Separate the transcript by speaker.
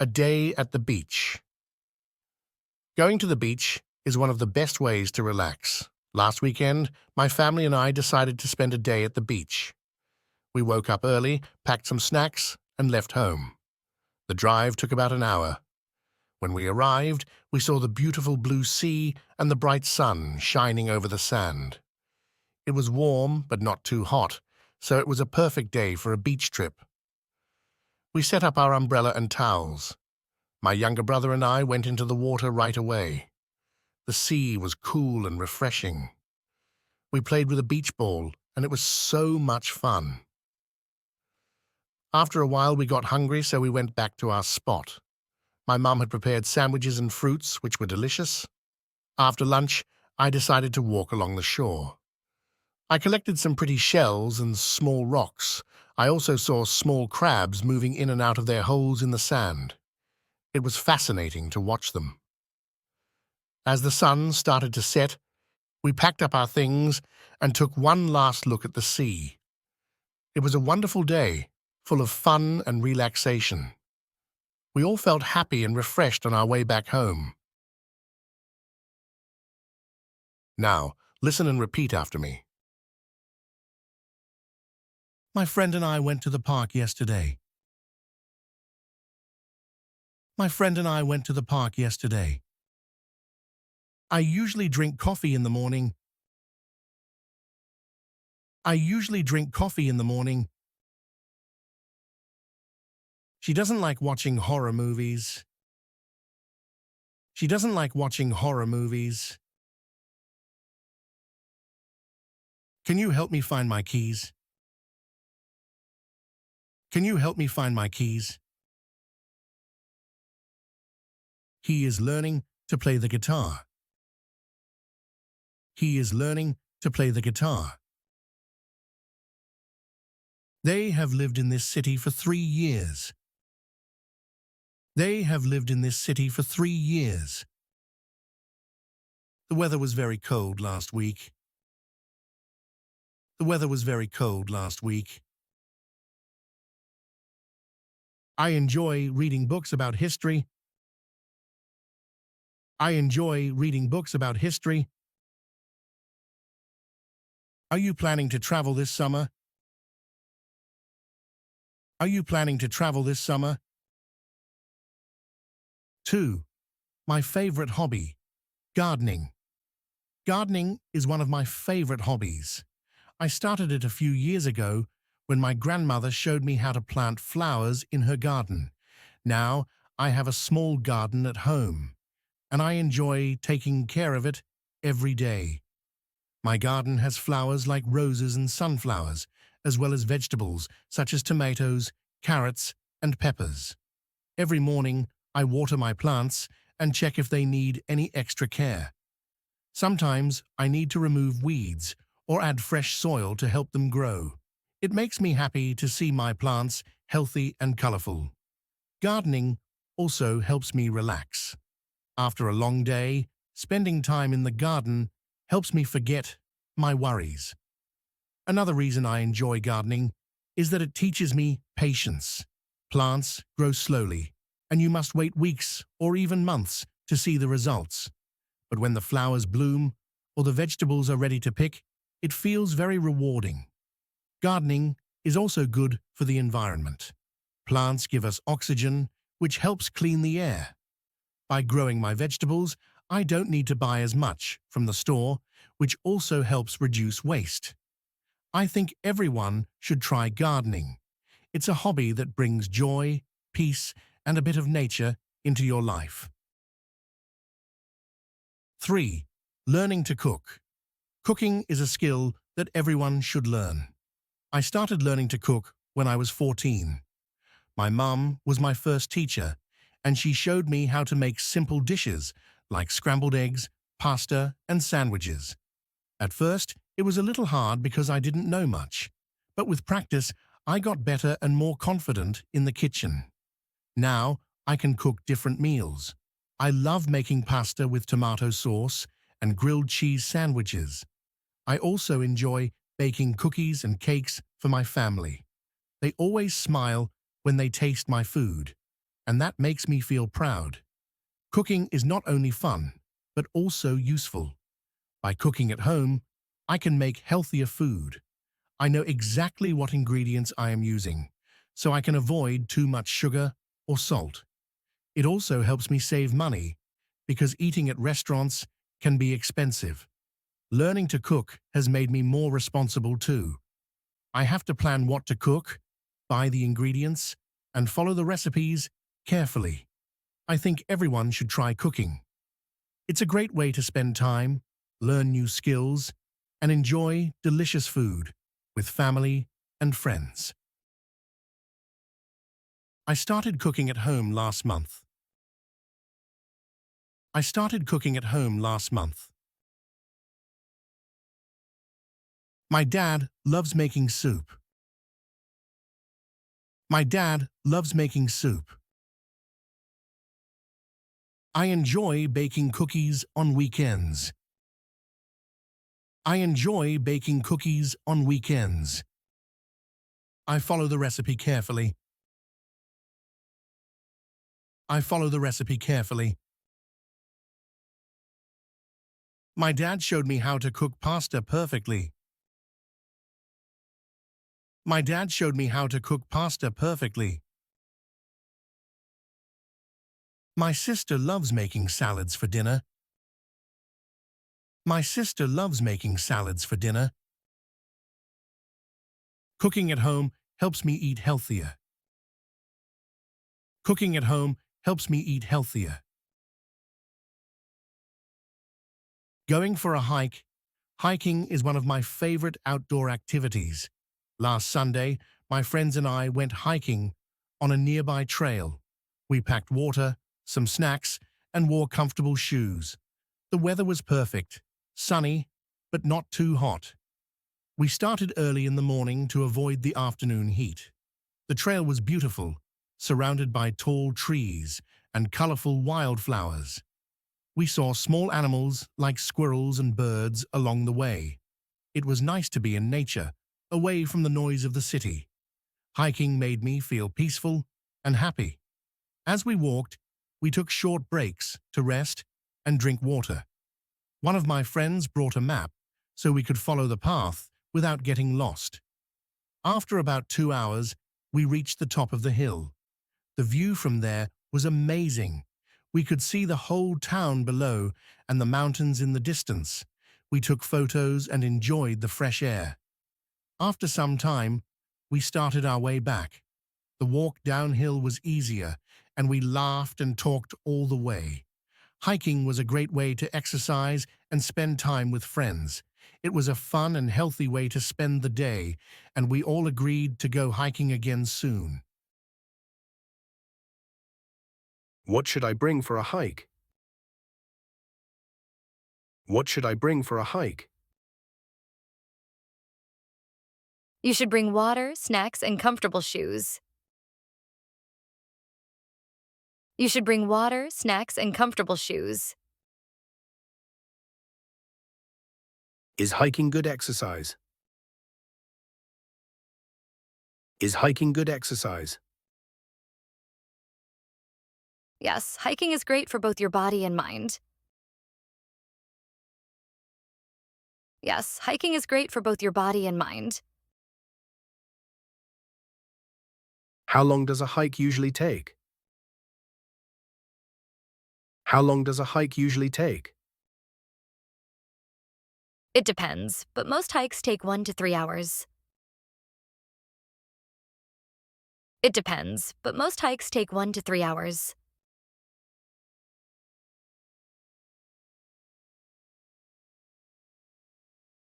Speaker 1: A day at the beach. Going to the beach is one of the best ways to relax. Last weekend, my family and I decided to spend a day at the beach. We woke up early, packed some snacks, and left home. The drive took about an hour. When we arrived, we saw the beautiful blue sea and the bright sun shining over the sand. It was warm, but not too hot, so it was a perfect day for a beach trip. We set up our umbrella and towels. My younger brother and I went into the water right away. The sea was cool and refreshing. We played with a beach ball, and it was so much fun. After a while, we got hungry, so we went back to our spot. My mum had prepared sandwiches and fruits, which were delicious. After lunch, I decided to walk along the shore. I collected some pretty shells and small rocks. I also saw small crabs moving in and out of their holes in the sand. It was fascinating to watch them. As the sun started to set, we packed up our things and took one last look at the sea. It was a wonderful day, full of fun and relaxation. We all felt happy and refreshed on our way back home. Now, listen and repeat after me. My friend and I went to the park yesterday. My friend and I went to the park yesterday. I usually drink coffee in the morning. I usually drink coffee in the morning. She doesn't like watching horror movies. She doesn't like watching horror movies. Can you help me find my keys? Can you help me find my keys? He is learning to play the guitar. He is learning to play the guitar. They have lived in this city for 3 years. They have lived in this city for 3 years. The weather was very cold last week. The weather was very cold last week. I enjoy reading books about history. I enjoy reading books about history. Are you planning to travel this summer? Are you planning to travel this summer? 2. My favorite hobby, gardening. Gardening is one of my favorite hobbies. I started it a few years ago when my grandmother showed me how to plant flowers in her garden. Now I have a small garden at home, and I enjoy taking care of it every day. My garden has flowers like roses and sunflowers, as well as vegetables such as tomatoes, carrots, and peppers. Every morning, I water my plants and check if they need any extra care. Sometimes I need to remove weeds or add fresh soil to help them grow. It makes me happy to see my plants healthy and colorful. Gardening also helps me relax. After a long day, spending time in the garden helps me forget my worries. Another reason I enjoy gardening is that it teaches me patience. Plants grow slowly, and you must wait weeks or even months to see the results. But when the flowers bloom or the vegetables are ready to pick, it feels very rewarding. Gardening is also good for the environment. Plants give us oxygen, which helps clean the air. By growing my vegetables, I don't need to buy as much from the store, which also helps reduce waste. I think everyone should try gardening. It's a hobby that brings joy, peace, and a bit of nature into your life. 3. Learning to cook. Cooking is a skill that everyone should learn. I started learning to cook when I was 14. My mum was my first teacher, and she showed me how to make simple dishes like scrambled eggs, pasta, and sandwiches. At first, it was a little hard because I didn't know much, but with practice, I got better and more confident in the kitchen. Now, I can cook different meals. I love making pasta with tomato sauce and grilled cheese sandwiches. I also enjoy baking cookies and cakes for my family. They always smile when they taste my food, and that makes me feel proud. Cooking is not only fun, but also useful. By cooking at home, I can make healthier food. I know exactly what ingredients I am using, so I can avoid too much sugar or salt. It also helps me save money, because eating at restaurants can be expensive. Learning to cook has made me more responsible too. I have to plan what to cook, buy the ingredients, and follow the recipes carefully. I think everyone should try cooking. It's a great way to spend time, learn new skills, and enjoy delicious food with family and friends. I started cooking at home last month. I started cooking at home last month. My dad loves making soup. My dad loves making soup. I enjoy baking cookies on weekends. I enjoy baking cookies on weekends. I follow the recipe carefully. I follow the recipe carefully. My dad showed me how to cook pasta perfectly. My dad showed me how to cook pasta perfectly. My sister loves making salads for dinner. My sister loves making salads for dinner. Cooking at home helps me eat healthier. Cooking at home helps me eat healthier. Going for a hike. Hiking is one of my favorite outdoor activities. Last Sunday, my friends and I went hiking on a nearby trail. We packed water, some snacks, and wore comfortable shoes. The weather was perfect, sunny, but not too hot. We started early in the morning to avoid the afternoon heat. The trail was beautiful, surrounded by tall trees and colorful wildflowers. We saw small animals like squirrels and birds along the way. It was nice to be in nature, away from the noise of the city. Hiking made me feel peaceful and happy. As we walked, we took short breaks to rest and drink water. One of my friends brought a map so we could follow the path without getting lost. After about 2 hours, we reached the top of the hill. The view from there was amazing. We could see the whole town below and the mountains in the distance. We took photos and enjoyed the fresh air. After some time, we started our way back. The walk downhill was easier, and we laughed and talked all the way. Hiking was a great way to exercise and spend time with friends. It was a fun and healthy way to spend the day, and we all agreed to go hiking again soon.
Speaker 2: What should I bring for a hike? What should I bring for a hike?
Speaker 3: You should bring water, snacks, and comfortable shoes. You should bring water, snacks, and comfortable shoes.
Speaker 2: Is hiking good exercise? Is hiking good exercise?
Speaker 3: Yes, hiking is great for both your body and mind. Yes, hiking is great for both your body and mind.
Speaker 2: How long does a hike usually take? How long does a hike usually take?
Speaker 3: It depends, but most hikes take 1 to 3 hours. It depends, but most hikes take 1 to 3 hours.